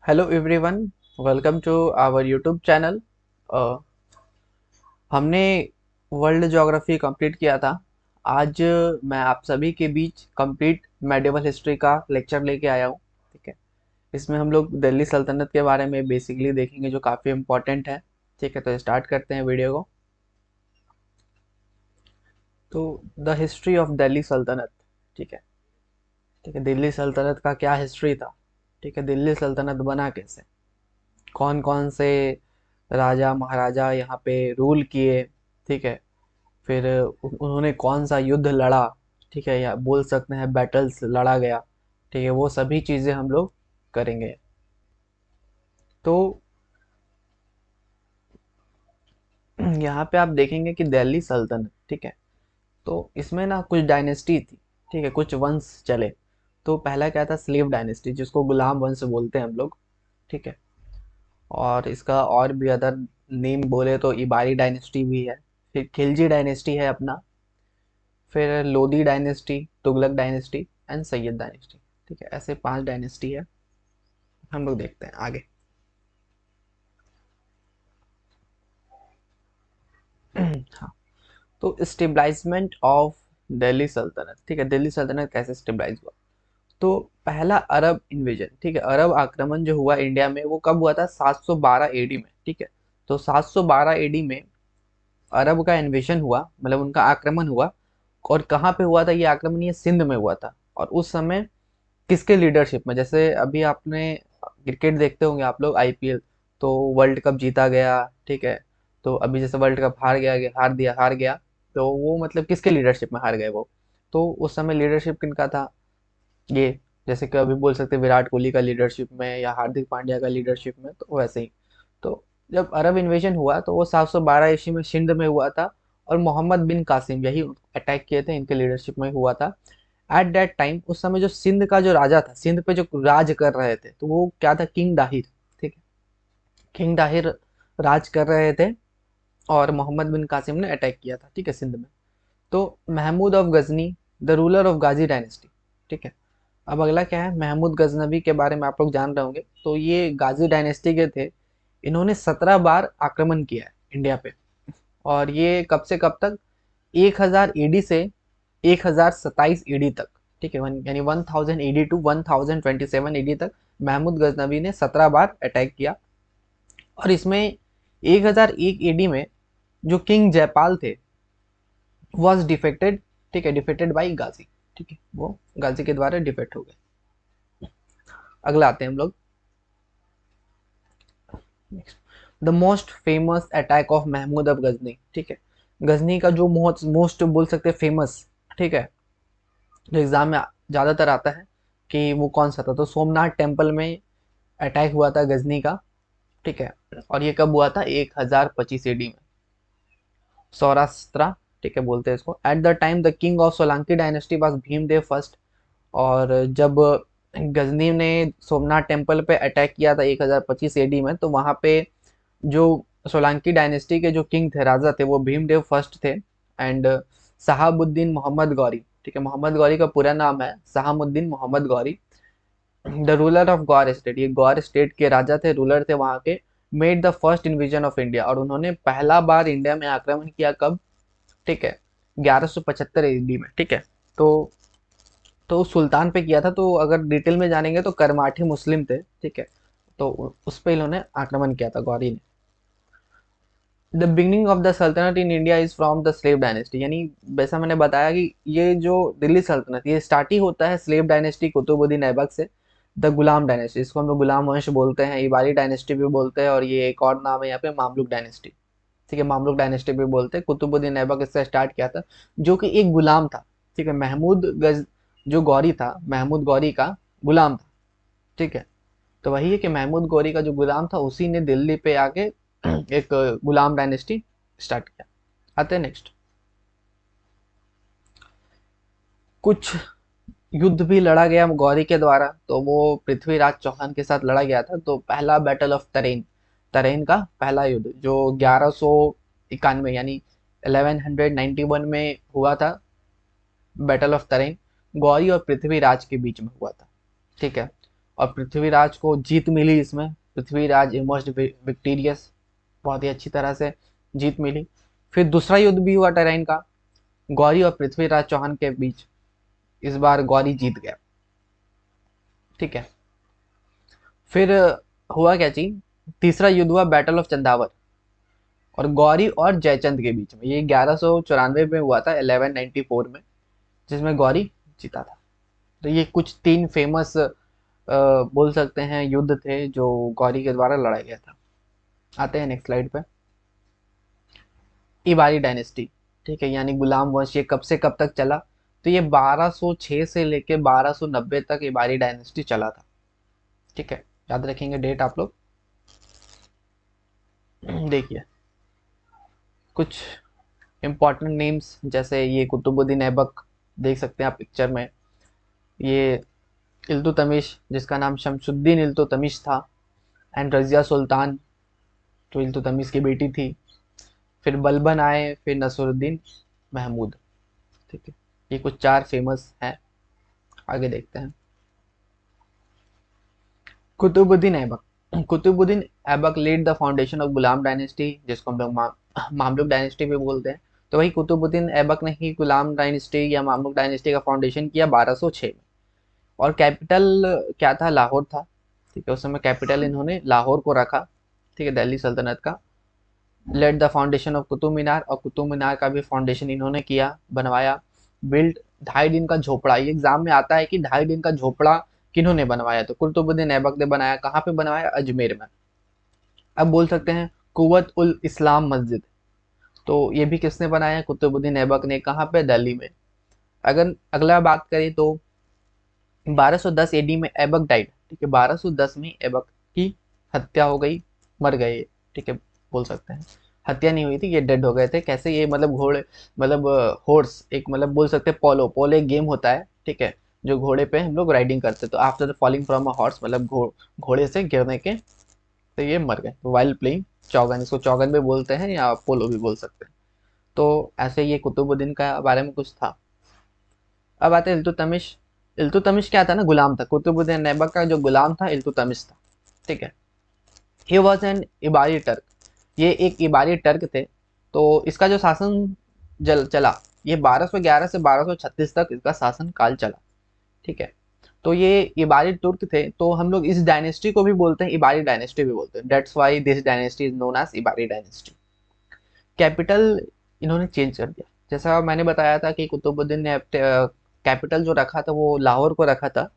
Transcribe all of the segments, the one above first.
Hello everyone, welcome to our YouTube channel. हमने world geography complete किया था। आज मैं आप सभी के बीच कंप्लीट मेडिवल हिस्ट्री का लेक्चर लेके आया हूँ। ठीक है, इसमें हम लोग दिल्ली सल्तनत के बारे में बेसिकली देखेंगे जो काफ़ी इम्पोर्टेंट है। ठीक है, तो स्टार्ट करते हैं वीडियो को। तो द हिस्ट्री ऑफ दिल्ली सल्तनत। ठीक है, ठीक है, दिल्ली सल्तनत का क्या हिस्ट्री था। ठीक है, दिल्ली सल्तनत बना कैसे, कौन कौन से राजा महाराजा यहाँ पे रूल किए। ठीक है, फिर उन्होंने कौन सा युद्ध लड़ा। ठीक है, या बोल सकते हैं बैटल्स लड़ा गया। ठीक है, वो सभी चीज़ें हम लोग करेंगे। तो यहाँ पे आप देखेंगे कि दिल्ली सल्तनत, ठीक है, तो इसमें ना कुछ डायनेस्टी थी। ठीक है, कुछ वंश चले। तो पहला क्या था, स्लेव डायनेस्टी, जिसको गुलाम वंश बोलते हैं हम लोग। ठीक है, और इसका और भी अदर नेम बोले तो इबारी डायनेस्टी भी है। फिर खिलजी डायनेस्टी है अपना। फिर Lodi dynasty, Tughlaq dynasty and Syed dynasty. ठीक है, ऐसे 5 डायनेस्टी है। हम लोग देखते हैं आगे। हाँ, तो स्टेबलाइजमेंट ऑफ दिल्ली सल्तनत। ठीक है, दिल्ली सल्तनत कैसे स्टेबलाइज हुआ। तो पहला अरब इन्वेजन, ठीक है, अरब आक्रमण जो हुआ इंडिया में वो कब हुआ था, 712 एडी में। ठीक है, तो 712 एडी में अरब का इन्वेजन हुआ, मतलब उनका आक्रमण हुआ। और कहाँ पे हुआ था ये आक्रमण, ये सिंध में हुआ था। और उस समय किसके लीडरशिप में, जैसे अभी आपने क्रिकेट देखते होंगे आप लोग, आईपीएल, तो वर्ल्ड कप जीता गया। ठीक है, तो अभी जैसे वर्ल्ड कप हार गया, तो वो मतलब किसके लीडरशिप में हार गए वो। तो उस समय लीडरशिप किनका था, ये, जैसे कि अभी बोल सकते हैं विराट कोहली का लीडरशिप में या हार्दिक पांड्या का लीडरशिप में, तो वैसे ही। तो जब अरब इन्वेजन हुआ तो वो 712 ईस्वी में सिंध में हुआ था। और मोहम्मद बिन कासिम यही अटैक किए थे, इनके लीडरशिप में हुआ था। एट दैट टाइम, उस समय जो सिंध का जो राजा था, सिंध पे जो राज कर रहे थे, तो वो क्या था, किंग दाहिर। ठीक है, किंग दाहिर राज कर रहे थे। और मोहम्मद बिन कासिम ने अटैक किया था, ठीक है, सिंध में। तो Mahmud of Ghazni, the ruler of Ghazi dynasty. ठीक है, अब अगला क्या है, महमूद गजनवी के बारे में आप लोग जान रहे होंगे। तो ये गाजी डायनेस्टी के थे। इन्होंने 17 बार आक्रमण किया है इंडिया पे। और ये कब से कब तक, 1000 ईडी से 1027 ईडी तक। ठीक है, यानी 1000 ईडी टू 1027 ईडी तक महमूद गजनवी ने 17 बार अटैक किया। और इसमें 1001 ईडी में जो किंग जयपाल थे वॉज डिफेक्टेड। ठीक है, डिफेक्टेड बाई गाजी। ठीक है, वो गाजी के द्वारा डिफेक्ट हो गए। अगला आते हैं हम लोग। The most famous attack of Mahmud of Ghazni. ठीक है, गजनी का जो मोस्ट मोस्ट बोल सकते हैं फेमस, ठीक है, जो एग्जाम में ज्यादातर आता है कि वो कौन सा था, तो सोमनाथ टेम्पल में अटैक हुआ था गजनी का। ठीक है, और ये कब हुआ था, 1025 एडी में, सौराष्ट्र, ठीक है, बोलते हैं इसको। At the time the king of Solanki dynasty was Bhimdev first. और जब गजनी ने सोमनाथ टेम्पल पे अटैक किया था 1025 एडी में, तो वहां पे जो सोलंकी डायनेस्टी के जो किंग थे, राजा थे, वो भीमदेव फर्स्ट थे। एंड शहाबुद्दीन मोहम्मद गौरी। ठीक है, मोहम्मद गौरी का पूरा नाम है Shahabuddin Mohammad Ghori, the ruler of Ghor state. ये गौर स्टेट के राजा थे, रूलर थे वहां के। Made the first invasion of India, और उन्होंने पहला बार इंडिया में आक्रमण किया कब, ठीक है, 1175 ईडी में। ठीक है, तो उस सुल्तान पे किया था। तो अगर डिटेल में जानेंगे तो करमाठी मुस्लिम थे। ठीक है, तो उस पे इन्होंने आक्रमण किया था गौरी ने। द बिगनिंग ऑफ द सल्तनत in India is from the slave dynasty, यानी वैसा मैंने बताया कि ये जो दिल्ली सल्तनत, ये स्टार्ट ही होता है स्लेव डायनेस्टी कुतुबुद्दीन ऐबक से। द गुलाम डायनेस्टी, इसको हम लोग गुलाम वंश बोलते हैं, इबारी डायनेस्टी भी बोलते हैं, और ये एक और नाम है यहाँ पे, मामलुक डायनेस्टी। ठीक है, मामलुक डायनेस्टी भी बोलते हैं। कुतुबुद्दीन ऐबक इससे स्टार्ट किया था, जो कि एक गुलाम था। ठीक है, महमूद गज जो गौरी था, महमूद गौरी का गुलाम था। ठीक है, तो वही है कि महमूद गौरी का जो गुलाम था, उसी ने दिल्ली पे आके एक गुलाम डायनेस्टी स्टार्ट किया। आते हैं नेक्स्ट। कुछ युद्ध भी लड़ा गया गौरी के द्वारा, तो वो पृथ्वीराज चौहान के साथ लड़ा गया था। तो पहला बैटल ऑफ तरेन, तरेन का पहला युद्ध जो 1191 यानी 1191 में हुआ था, बैटल ऑफ तरेन, गौरी और पृथ्वीराज के बीच में हुआ था। ठीक है, और पृथ्वीराज को जीत मिली इसमें, पृथ्वीराज इमर्ज्ड विक्टीरियस, बहुत ही अच्छी तरह से जीत मिली। फिर दूसरा युद्ध भी हुआ टेराइन का, गौरी और पृथ्वीराज चौहान के बीच। इस बार गौरी जीत गया, ठीक है। फिर हुआ क्या चीज, तीसरा युद्ध हुआ बैटल ऑफ चंदावर, और गौरी और जयचंद के बीच में। ये 1194 में हुआ था, 1194 में, जिसमें गौरी जीता था। तो ये कुछ तीन फेमस बोल सकते हैं युद्ध थे जो गौरी के द्वारा लड़ा गया था। आते हैं नेक्स्ट स्लाइड पे। इबारी डायनेस्टी, ठीक है, यानी गुलाम वंश, ये कब से कब तक चला? तो ये 1206 से लेके 1290 तक इबारी डायनेस्टी चला था, ठीक है। याद रखेंगे डेट आप लोग। देखिए कुछ इंपॉर्टेंट नेम्स, जैसे ये कुतुबुद्दीन ऐबक, देख सकते हैं आप पिक्चर में। ये इल्तुतमिश, जिसका नाम शमशुद्दीन इल्तुतमिश था, एंड रजिया सुल्तान, जो इल्तुतमिश की बेटी थी। फिर बलबन आए, फिर नसरुद्दीन महमूद, ठीक है। ये कुछ चार फेमस हैं। आगे देखते हैं। Qutbuddin Aibak, Qutbuddin Aibak led the foundation of Ghulam dynasty, जिसको हम लोग मामलुक डायनेस्टी भी बोलते हैं। तो वही कुतुबुद्दीन ऐबक ने ही गुलाम डायनेस्टी या मामलुक डायनेस्टी का फाउंडेशन किया 1206 में। और कैपिटल क्या था? लाहौर था, ठीक है। उस समय कैपिटल इन्होंने लाहौर को रखा, ठीक है, दिल्ली सल्तनत का। Let the foundation of Qutub Minar, और कुतुब मीनार का भी फाउंडेशन इन्होंने किया, बनवाया। बिल्ड 2.5 दिन का झोपड़ा, ये एग्जाम में आता है कि 2.5 दिन का झोपड़ा किन्होंने बनवाया? तो कुतुबुद्दीन ऐबक ने बनाया। कहाँ पे बनवाया? अजमेर में। अब बोल सकते हैं कुव्वत उल इस्लाम मस्जिद, तो ये भी किसने बनाया? कुतुबुद्दीन ऐबक ने। कहाँ पे? दिल्ली में। अगर अगला बात करें तो 1210 एडी में ऐबक डाइड, ठीक है। 1210 में ऐबक की हत्या हो गई, मर गए, ठीक है, बोल सकते हैं। हत्या नहीं हुई थी, ये डेड हो गए थे। कैसे? ये मतलब घोड़े, मतलब हॉर्स, एक मतलब बोल सकते हैं पोलो, पोलो एक गेम होता है, ठीक है, जो घोड़े पे हम लोग राइडिंग करते हैं। तो after falling from a horse, मतलब घोड़े से गिरने के, तो ये मर गए वाइल प्लेइंग चौगन। इसको चौगन भी बोलते हैं या पोलो भी बोल सकते हैं। तो ऐसे ये कुतुबुद्दीन का बारे में कुछ था। अब आते हैं इल्तुतमिश। इल्तुतमिश क्या था ना? गुलाम था। कुतुबुद्दीन ऐबक का जो गुलाम था इल्तुतमिश था, ठीक है। ही वॉज एन इबारी टर्क, ये एक इबारी टर्क थे। तो इसका जो शासन चला, ये 1211 से 1236 तक इसका शासन काल चला, ठीक है। तो ये इबारी तुर्क थे। तो हम लोग इस डायनेस्टी को भी बोलते हैं इबारी डायनेस्टी भी बोलते हैं। That's why this dynasty is known as Ilbari dynasty. Capital इन्होंने चेंज कर दिया। जैसा मैंने बताया था कि कुतुबुद्दीन ने कैपिटल जो रखा था वो लाहौर को रखा था,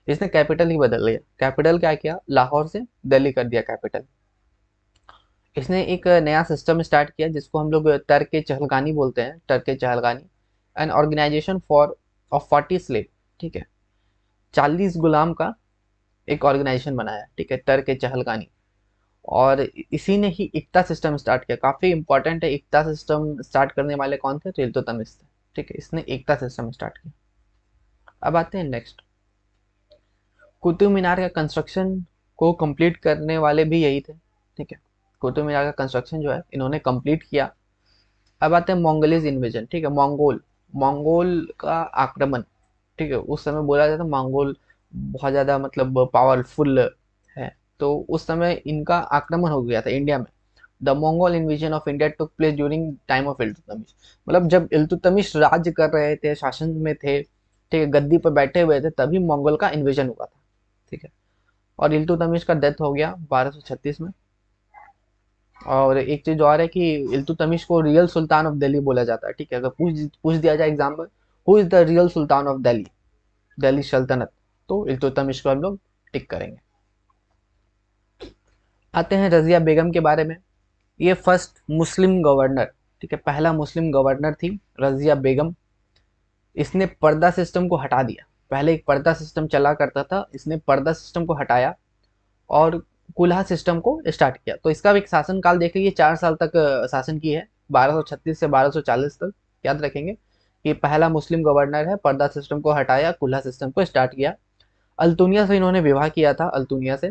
इसने कैपिटल ही बदल लिया। कैपिटल क्या किया? लाहौर से दिल्ली कर दिया कैपिटल। इसने एक नया सिस्टम स्टार्ट किया जिसको हम लोग तर्क चहलगानी बोलते हैं, Turk Chahalgani. An organization for of 40 slave, ठीक है, 40 गुलाम का एक ऑर्गेनाइजेशन बनाया, ठीक है, तर्क चहलगानी। और इसी ने ही इक्ता सिस्टम स्टार्ट किया। काफी इंपॉर्टेंट है, इक्ता सिस्टम स्टार्ट करने वाले कौन थे? तो इल्तुतमिश थे, ठीक है। इसने इक्ता सिस्टम स्टार्ट किया। अब आते हैं नेक्स्ट। कुतुब मीनार का कंस्ट्रक्शन को कंप्लीट करने वाले भी यही थे, ठीक है। कुतुब मीनार का कंस्ट्रक्शन जो है इन्होंने कंप्लीट किया। अब आते हैं मंगोलीज इन्वेजन, ठीक है। मंगोल, मंगोल का आक्रमण, ठीक है। उस समय बोला जाता था मंगोल बहुत ज्यादा मतलब पावरफुल है। तो उस समय इनका आक्रमण हो गया था इंडिया में। The Mongol invasion of India took place during time of Iltutmish, मतलब जब इल्तुतमिश राज्य कर रहे थे, शासन में थे, ठीक है, गद्दी पर बैठे हुए थे, तभी मंगोल का इन्वेजन हुआ था, ठीक है। और इल्तुतमिश का डेथ हो गया 1236 में। और एक चीज और है कि इल्तुतमिश को रियल सुल्तान ऑफ दिल्ली बोला जाता है, ठीक है। अगर पूछ पूछ दिया जाए एग्जाम में, who is the real Sultan of Delhi, Delhi सल्तनत, तो इल्तुतमिश को हम लोग टिक करेंगे। आते हैं रजिया बेगम के बारे में। ये फर्स्ट मुस्लिम गवर्नर, ठीक है, पहला मुस्लिम गवर्नर थी रजिया बेगम। इसने पर्दा सिस्टम को हटा दिया। पहले एक पर्दा सिस्टम चला करता था, इसने पर्दा सिस्टम को हटाया और कुल्हा सिस्टम को स्टार्ट किया। तो इसका भी एक शासन काल देख लीजिए, 4 साल तक शासन की है, 1236 से 1240 तक। याद रखेंगे कि पहला मुस्लिम गवर्नर है, पर्दा सिस्टम को हटाया, कुल्हा सिस्टम को स्टार्ट किया। अल्तुनिया से इन्होंने विवाह किया था, अल्तुनिया से।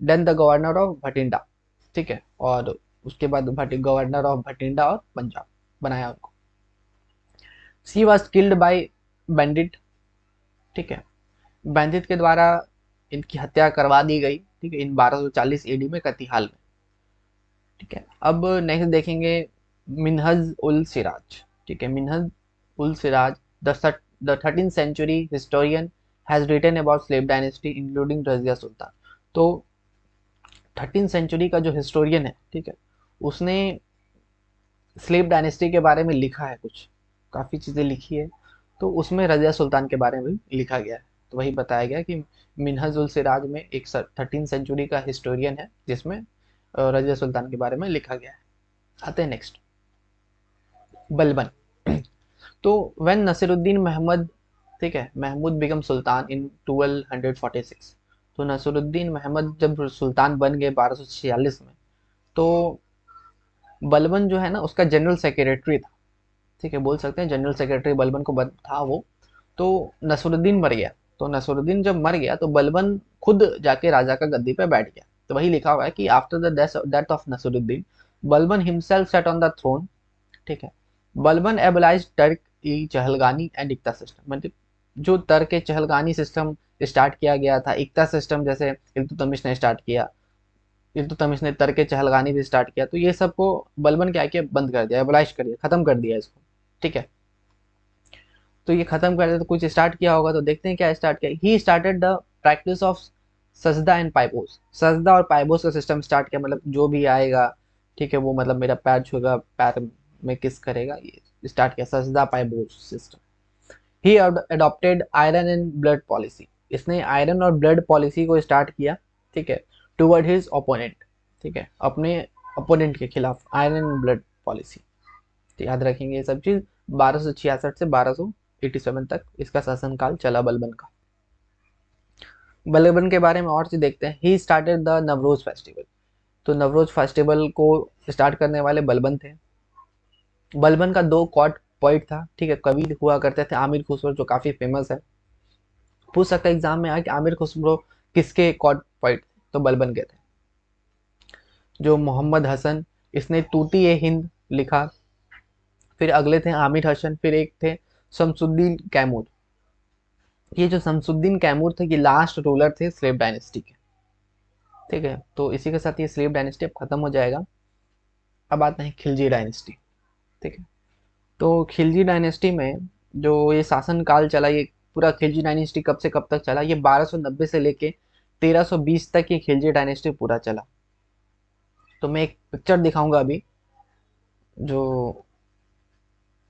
Then the governor of Bathinda, ठीक है, और उसके बाद गवर्नर ऑफ भटिंडा और पंजाब बनाया उनको। सी वॉज किल्ड बाई बैंडिट, ठीक है, बैंडिट के द्वारा इनकी हत्या करवा दी गई, ठीक है, इन 1240 एडी में कतिहाल में। ठीक है, अब नेक्स्ट देखेंगे मिनहज उल सिराज। ठीक है, Minhaj ul Siraj the 13th century historian has written about slave dynasty including Razia Sultan. तो 13th सेंचुरी का जो हिस्टोरियन है, ठीक है, उसने स्लेव डायनेस्टी के बारे में लिखा है, कुछ काफ़ी चीज़ें लिखी है। तो उसमें रजिया सुल्तान के बारे में भी लिखा गया है। तो वही बताया गया कि मिनहज उल सिराज में एक 13th सेंचुरी का हिस्टोरियन है जिसमें रजिया सुल्तान के बारे में लिखा गया है। आते हैं नेक्स्ट, बलबन। तो व्हेन नसीरुद्दीन महमद, ठीक है, महमूद बेगम सुल्तान इन 1246, तो नसीरुद्दीन महमद जब सुल्तान बन गए 1246 में, तो बलबन जो है ना उसका जनरल सेक्रेटरी था। ठीक है, बोल सकते हैं जनरल सेक्रेटरी बलबन को था वो। तो नसरुद्दीन मर गया, तो नसरुद्दीन जब मर गया तो बलबन खुद जाके राजा का गद्दी पे बैठ गया। तो वही लिखा हुआ है कि after the death of Nasiruddin Balban himself set on the throne. ठीक है, Balban abolished Turk i Chahalgani and iqta system, मतलब जो तर्क चहलगानी सिस्टम स्टार्ट किया गया था, इक्ता सिस्टम जैसे इल्तुतमिश ने स्टार्ट किया, इल्तुतमिश ने तर्क चहलगानी भी स्टार्ट किया, तो ये सबको बलबन क्या किया, बंद कर दिया, एबलाइज कर दिया, खत्म कर दिया इसको। ठीक है, तो ये खत्म कर दिया, तो कुछ स्टार्ट किया होगा, तो देखते हैं क्या स्टार्ट किया। He started the practice of सजदा एंड पाइबोस, सजदा और पाइबोस का सिस्टम स्टार्ट किया, मतलब जो भी आएगा, ठीक है, वो मतलब मेरा पैर छूएगा, पैर में किस करेगा, ये स्टार्ट किया sijda paibos system. He adopted iron and blood policy, इसने आयरन और ब्लड पॉलिसी को स्टार्ट किया। ठीक है, टुवर्ड हिज ओपोनेंट, ठीक है, अपने ओपोनेंट के खिलाफ आयरन एंड ब्लड पॉलिसी। तो याद रखेंगे ये सब चीज। 1266 से 1287 तक इसका शासनकाल चला बलबन का। बलबन के बारे में और चीज देखते हैं। He started the Navroz festival, तो नवरोज फेस्टिवल को स्टार्ट करने वाले बलबन थे। बलबन का दो कॉर्ट पोइट था, ठीक है, कवि हुआ करते थे, आमिर खुसरो जो काफी फेमस है। पूछ सकता है एग्जाम में आया कि आमिर खुसरो किसके कॉर्ट पोइट, तो बलबन के थे। जो मोहम्मद हसन, इसने तूती ए हिंद लिखा। फिर अगले थे आमिर हसन, फिर एक थे शमसुद्दीन कैमूर। ये जो शमसुद्दीन कैमूर थे, ये लास्ट रूलर थे स्लेव डायनेस्टी के। ठीक है, तो इसी के साथ ये स्लेव डायनेस्टी अब खत्म हो जाएगा। अब आते हैं खिलजी डायनेस्टी। ठीक है, तो खिलजी डायनेस्टी में जो ये शासन काल चला, ये पूरा खिलजी डायनेस्टी कब से कब तक चला, ये 1290 से लेके 1320 तक ये खिलजी डायनेस्टी पूरा चला। तो मैं एक पिक्चर दिखाऊंगा अभी, जो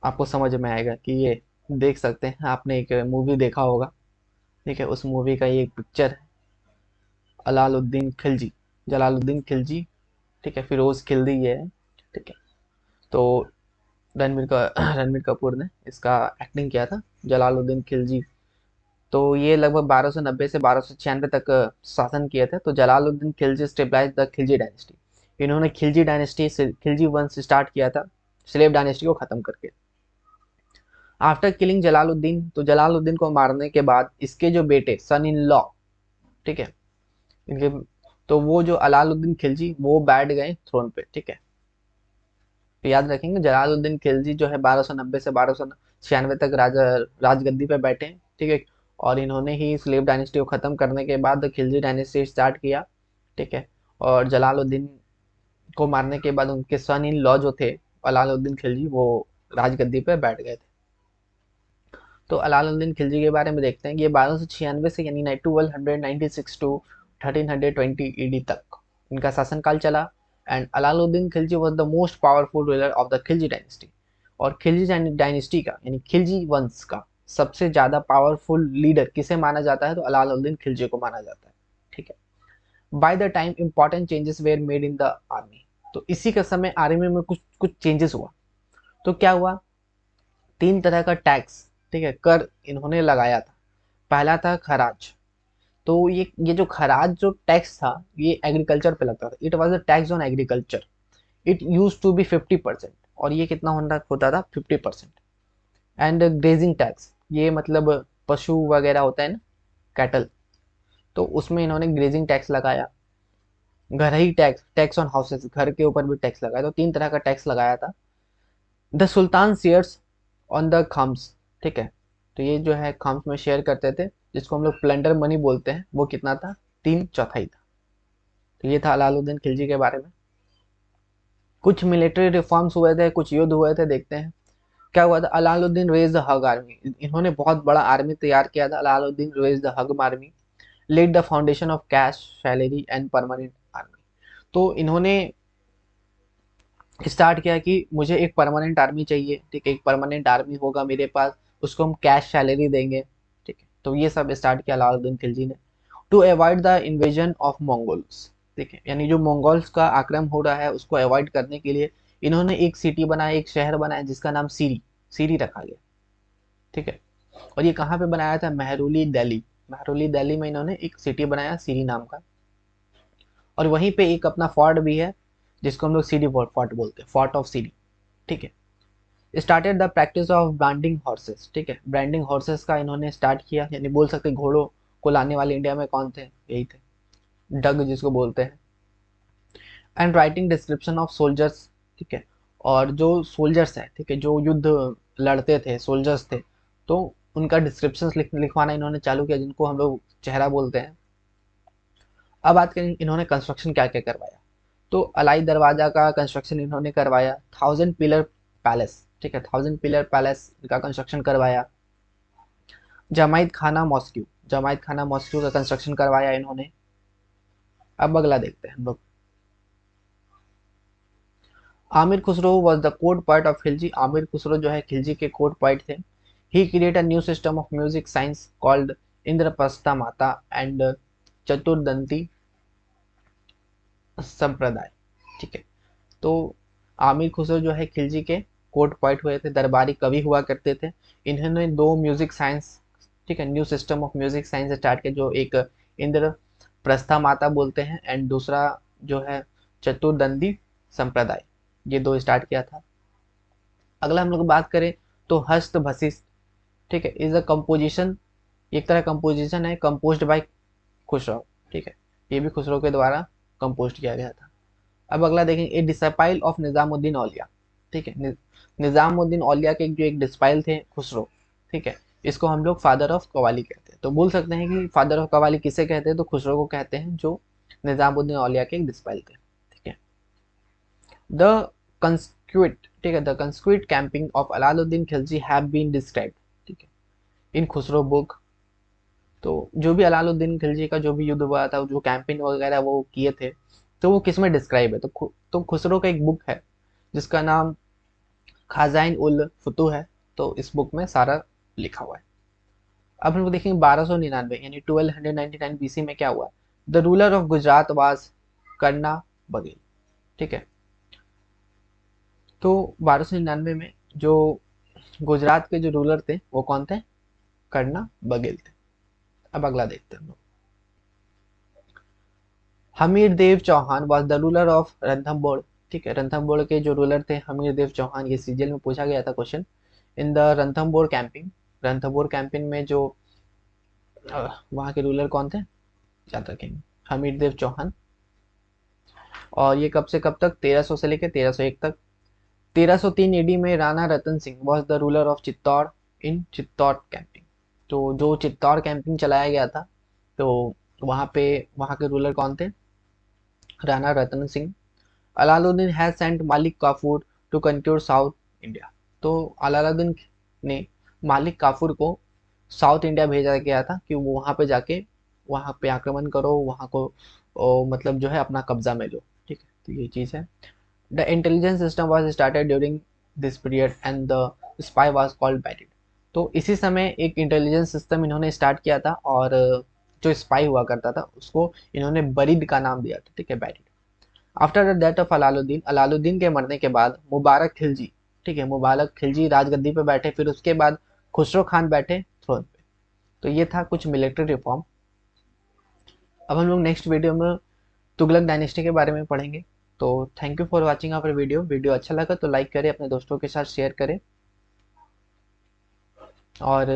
आपको समझ में आएगा कि ये देख सकते हैं, आपने एक मूवी देखा होगा। ठीक है, उस मूवी का ये एक पिक्चर है, अलाउद्दीन खिलजी, जलालुद्दीन खिलजी। ठीक है, फिरोज खिलजी ये है। ठीक है, तो रणबीर कपूर ने इसका एक्टिंग किया था, जलालुद्दीन खिलजी। तो ये लगभग 1290 से 1296 तक शासन किए थे। तो Jalaluddin Khilji stabilize the Khilji dynasty, इन्होंने खिलजी डायनेस्टी से खिलजी वंश स्टार्ट किया था, स्लेव डायनेस्टी को खत्म करके। आफ्टर किलिंग जलालुद्दीन, तो जलालुद्दीन को मारने के बाद इसके जो बेटे सन इन लॉ, ठीक है, इनके, तो वो जो अलाउद्दीन खिलजी वो बैठ गए थ्रोन पे। ठीक है, तो याद रखेंगे जलालुद्दीन खिलजी जो है 1290 से 1296 तक राजगद्दी पे बैठे हैं। ठीक है, और इन्होंने ही स्लेव डायनेस्टी को खत्म करने के बाद खिलजी डायनेस्टी स्टार्ट किया। ठीक है, और जलालुद्दीन को मारने के बाद उनके सन इन लॉ जो थे अलाउद्दीन खिलजी, वो राजगद्दी पे बैठ गए थे। तो अलाउद्दीन खिलजी के बारे में देखते हैं। ये 1296 से यानी 1296 टू 1320 ईडी तक इनका शासनकाल चला। And Alauddin Khilji was the most powerful ruler of the Khilji dynasty. और खिलजी डायनेस्टी का यानी खिलजी वंश का सबसे ज्यादा पावरफुल लीडर किसे माना जाता है, तो अलाउद्दीन खिलजी को माना जाता है। ठीक है, by the time important changes were made in the army, तो इसी के समय आर्मी में कुछ कुछ चेंजेस हुआ। तो क्या हुआ, तीन तरह का टैक्स, ठीक है, कर इन्होंने लगाया था। पहला था खराज, तो ये जो खराज जो टैक्स था, ये एग्रीकल्चर पे लगता था। It was a tax on agriculture, it use to be 50%, और ये कितना होता था 50%। एंड ग्रेजिंग टैक्स, ये मतलब पशु वगैरह होता है ना, कैटल, तो उसमें इन्होंने ग्रेजिंग टैक्स लगाया। घर ही टैक्स, टैक्स ऑन हाउसेस, घर के ऊपर भी टैक्स लगाया। तो तीन तरह का टैक्स लगाया था। The sultan shares on the comes, ठीक है, तो ये जो है खम्स में शेयर करते थे। जिसको हम लोग प्लंडर मनी बोलते हैं, वो कितना था, 3/4 था। तो ये था अलाउद्दीन खिलजी के बारे में। कुछ मिलिट्री रिफॉर्म्स हुए थे, कुछ युद्ध हुए थे, देखते हैं क्या हुआ था। Alauddin raise the huge army, इन्होंने बहुत बड़ा आर्मी तैयार किया था। Alauddin raise the huge army, led the foundation of cash salary and permanent army. तो इन्होंने स्टार्ट किया कि मुझे एक परमानेंट आर्मी चाहिए, ठीक है, एक परमानेंट आर्मी होगा मेरे पास, उसको हम कैश सैलरी देंगे, ठीक है। तो ये सब स्टार्ट किया अलाउद्दीन खिलजी ने, to avoid the invasion of Mongols, ठीक है, यानी जो मंगोल्स का आक्रमण हो रहा है उसको अवॉइड करने के लिए इन्होंने एक सिटी बनाया, एक शहर बनाया जिसका नाम सीरी, सीरी रखा गया, ठीक है। और ये कहाँ पे बनाया था, महरौली दिल्ली, महरौली दिल्ली में इन्होंने एक सिटी बनाया सीरी नाम का। और वहीं पे एक अपना फोर्ट भी है जिसको हम लोग सीरी फोर्ट बोलते हैं, फोर्ट ऑफ सीरी, ठीक है। Started the practice of branding horses, ठीक है, ब्रांडिंग हॉर्सेस का इन्होंने स्टार्ट किया, यानी बोल सकते हैं घोड़ों को लाने वाले इंडिया में कौन थे, यही थे, डग जिसको बोलते हैं। And writing description of soldiers, ठीक है, और जो सोल्जर्स है, ठीक है, जो युद्ध लड़ते थे सोल्जर्स थे, तो उनका डिस्क्रिप्शन लिखवाना इन्होंने चालू किया, जिनको हम लोग चेहरा बोलते हैं। अब बात करें इन्होंने कंस्ट्रक्शन क्या क्या करवाया, तो अलाई दरवाजा का कंस्ट्रक्शन इन्होंने करवाया, 1000 पिलर पैलेस, ठीक है, 1000 पिलर पैलेस का कंस्ट्रक्शन करवाया। जमाइत खाना मॉस्क्यू, जमाइत खाना मॉस्क्यू का कंस्ट्रक्शन करवाया इन्होंने। अब अगला देखते हैं हम लोग। Amir Khusro was the court poet of Khilji, Amir Khusro जो है खिलजी के कोर्ट पोएट थे। He create a new system of music science called Indraprastha माता एंड चतुर्दंती संप्रदाय, ठीक है। तो आमिर खुसरो जो है खिलजी के कोर्ट पोएट हुए थे, दरबारी कवि हुआ करते थे। इन्होंने दो म्यूजिक साइंस, ठीक है, new system of music science start किया, जो एक इंद्र प्रस्था माता बोलते हैं एंड दूसरा जो है चतुर्दंडी संप्रदाय, ये दो स्टार्ट किया था। अगला हम लोग बात करें तो हस्त भसिष्ठ, ठीक है, इज अ कंपोजिशन, एक तरह कंपोजिशन है कंपोज्ड बाय खुसरो, ठीक है, ये भी खुसरो के द्वारा कंपोज किया गया था। अब अगला देखेंगे, ए डिसाइपल ऑफ निजामुद्दीन औलिया, ठीक है, निजामुद्दीन औलिया के जो एक डिसाइपल थे खुसरो, ठीक है, इसको हम लोग फादर ऑफ कवाली कहते हैं। तो बोल सकते हैं कि फादर ऑफ कवाली किसे कहते हैं, तो खुसरो को कहते हैं, जो निजामुद्दीन औलिया के एक डिसाइपल थे, ठीक है। द कंस्क्यूट, ठीक है, the conquest camping of Alauddin Khilji have been described, ठीक है, इन खुसरो बुक। तो जो भी अलाउद्दीन खिलजी का जो भी युद्ध हुआ था, जो कैंपेन वगैरह वो किए थे, तो वो किस में डिस्क्राइब है, तो खुसरो का एक बुक है जिसका नाम खाजाइन उल फुतूह है, तो इस बुक में सारा लिखा हुआ है। अब हम लोग देखेंगे 1299 यानी 1299 बीसी में क्या हुआ। The ruler of Gujarat was करना बघेल, ठीक है। तो 1299 में जो गुजरात के जो रूलर थे वो कौन थे, करना बघेल थे। अब अगला देखते हैं हम लोग। Hammir Dev Chauhan was the ruler of Ranthambore, ठीक है, रणथंबोर के जो रूलर थे हमीर देव चौहान, ये सीजीएल में पूछा गया था question. In the Ranthambore camping, Ranthambore camping में जो वहाँ के रूलर कौन थे, याद रखेंगे, हमीर देव चौहान। और ये कब से कब तक, 1300 से लेकर 1301 तक। 1303 एडी में Rana Ratan Singh was the ruler of Chittor in Chittor camping. तो जो चित्तौड़ कैंपिंग चलाया गया था, तो वहाँ पे वहाँ के रूलर कौन थे, राणा रतन सिंह। अलाउद्दीन हैज सेंट मालिक Kafur to conquer south India, तो अलाउद्दीन ने मालिक काफूर को साउथ इंडिया भेजा गया था कि वो वहाँ पे जाके वहाँ पे आक्रमण करो, वहाँ को मतलब जो है अपना कब्जा में लो, ठीक है। तो ये चीज़ है। The intelligence system was started during this period and the spy was called buried. तो इसी समय एक इंटेलिजेंस सिस्टम इन्होंने स्टार्ट किया था, और जो स्पाई हुआ करता था उसको इन्होंने बरीड का नाम दिया था, ठीक है, buried. After the death of Alauddin, Alauddin के मरने के बाद मुबारक खिलजी, ठीक है, मुबारक खिलजी राजगद्दी पे बैठे, फिर उसके बाद खुसरो खान बैठे थ्रोन पे। तो ये था कुछ मिलिट्री रिफॉर्म। अब हम लोग नेक्स्ट वीडियो में तुगलक डायनेस्टी के बारे में पढ़ेंगे। तो thank you for watching our video, video अच्छा लगा तो लाइक करें, अपने दोस्तों के साथ शेयर करें, और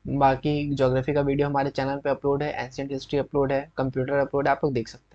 बाकी ज्योग्राफी का वीडियो हमारे चैनल पे अपलोड है, एंशिएंट हिस्ट्री अपलोड है, कंप्यूटर अपलोड है, आप लोग देख सकते हैं।